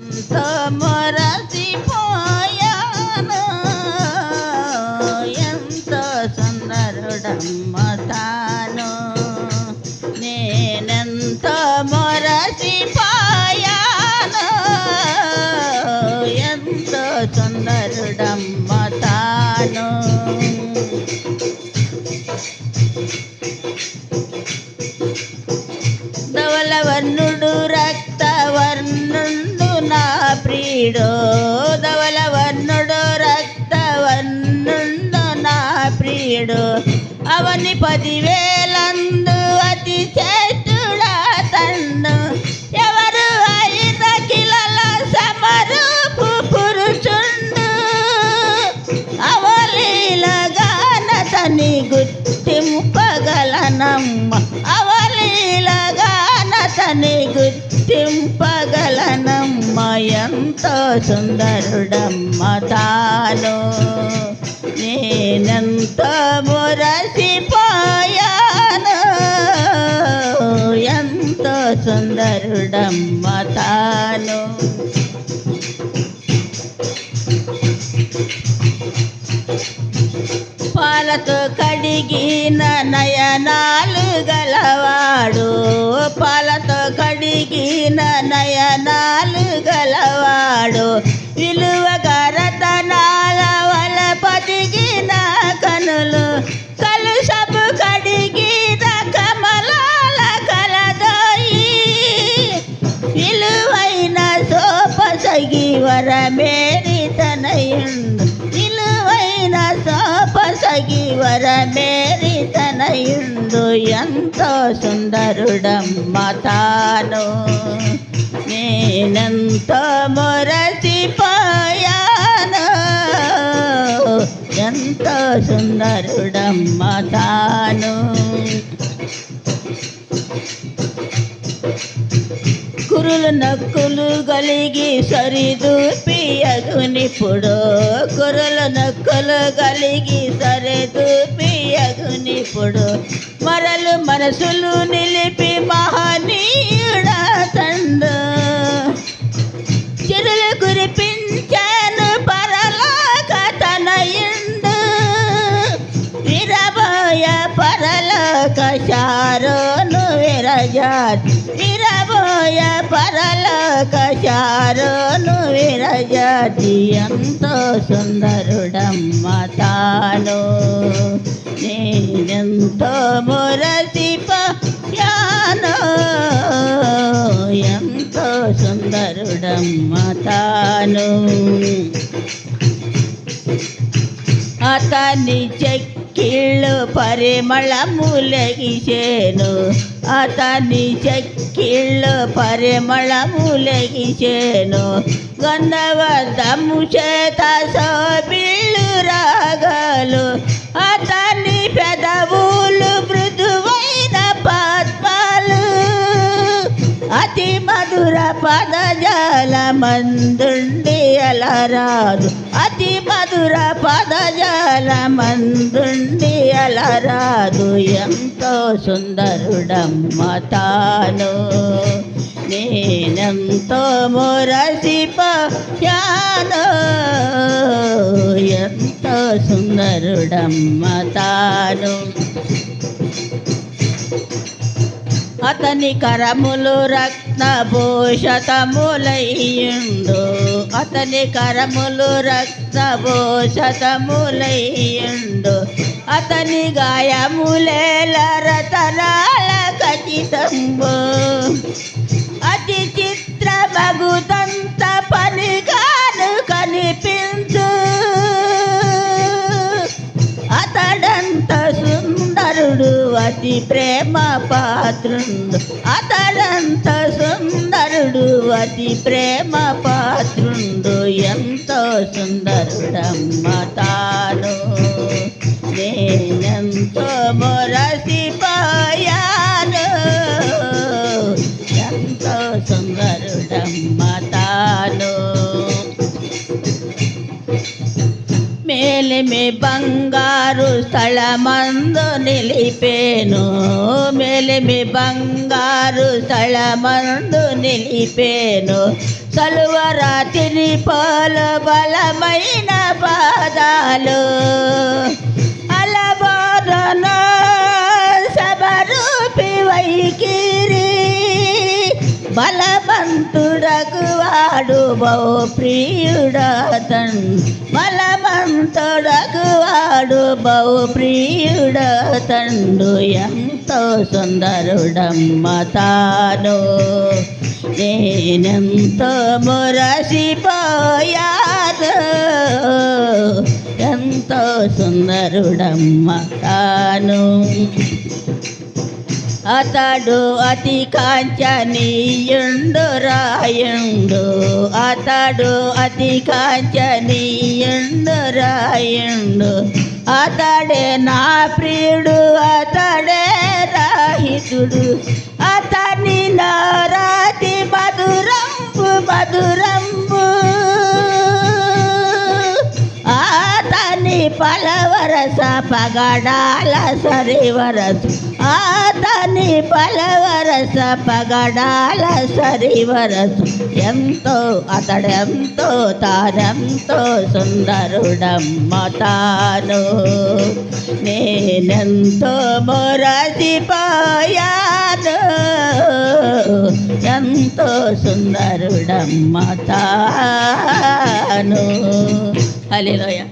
ఎంతో మొరసిపోయాను, ఎంతో సుందరుడమ్మ తాను. నేనెంతో మొరసిపోయాను, ఎంతో సుందరుడమ్మ తాను. ధవలవర్ణుడు రక్తవర్ణుడు నా ప్రియుడు, ధవలవర్ణుడు రక్తవర్ణుడు నా ప్రియుడు. అవని 10,000 అతి చేతుడా తండు. ఎవరు అయిన కిలల సమరూపు పురుషుండు. అవలీలగానతని గుర్తింపగలనమ్మ, అవలీలగానతని గుర్తింపగలనమ్మ. ఎంతో సుందరుడమ్మ తాను. నేనెంతో మురసిపోయాను, ఎంతో సుందరుడమ్మ తాను. పాలతో కడిగిన నయనాలు గలవాడు, పాలతో కడిగిన నయనాలు గలవాడు. విలువగా రతనాల వల పదిగిన కనులు, కలుషపు కడిగిన కమలాల కలదోయి. విలువైన సోపసగి వరమేరి తనయుండు, విలువైన సోపసగి వరమేరి తనయుండు. ఎంతో సుందరుడమ్మ తాను. నేనెంతో మురసిపోయాను, ఎంతో సుందరుడమ్మ తాను. కురులు నక్కులు గలిగి సరిదూపి అగునిపుడు, కురులు నక్కులు గలిగి సరిదూపి అగునిపుడు. మరలు మనసులు నిలిపి మహనీయుడా తండు. చిరులు కురిపించాను పరలోక తనయుండు. విరబోయ పరలోక శారోను విరజాతి, విరబోయ పరలోక శారోను విరజాతి. ఎంతో సుందరుడమ్మ తాను. నేనెంతో మురసిపోయాను, ఎంతో సుందరుడమ్మ తాను. అతని చెక్కిళ్ళు పరిమళములెగిసేను, అతని చెక్కిళ్ళు పరిమళములెగిసేను. గంధవర్ధము చేత శోభిల్లు రాగాలు, అతని పెదవులు మృదువైన పద్మాలు. అతి మధుర పదజాల మందుండి అలరాదు, అతి మధుర పదజాల మందుండి అలరాదు. ఎంతో సుందరుడమ్మ తాను. నేనెంతో మురసిపోయాను, ఎంతో సుందరుడమ్మ తాను. అతని కరములు రత్నభూషతములయ్యుండు, అతని కరములు రత్నభూషతములయ్యుండు. అతని గాయములేల రతనాల ఖచ్చితంబు. అతి చిత్రమగుదంత పనిగాను కనిపించు. అతడంత సుందరుడు అతి ప్రేమ పాత్రుండు, అతడంత సుందరుడు అతి ప్రేమ పాత్రుండు. ఎంతో సుందరుడమ్మ తాను. నేనెంతో మురసిపోయాను, ఎంతో సుందరుడమ్మ తాను. మేలిమి బంగారు స్థలమందు నిలిపేను, మేలిమి బంగారు స్థలమందు నిలిపేను. సలువరాతిని పోలు బలమైన పాదాలు అలబోధన సబరూపి వైకిరి బలవంతుడకు వాడు బహు ప్రియుడతన్ బలవంతుడకు వాడు బహు ప్రియుడతండు ఎంతో సుందరుడమ్మ తాను నేనెంతో మురసిపోయాను ఎంతో సుందరుడమ్మ తాను అతడు అతి కాంచనీయుండు రాయుండు అతడు అతి కాంచనీయుండు రాయుండు అతడే నా ప్రియుడు అతడే రాహితుడు అతని నారాతి మధురంబు మధురంబు అతని పలవరస పగడాల సరివరసు అతని పలవరస పగడాల సరివరసు ఎంతో అతడెంతో తానెంతో సుందరుడమ్మ తాను నేనెంతో మొరసిపోయాను ఎంతో సుందరుడమ్మ తాను హల్లెలూయా.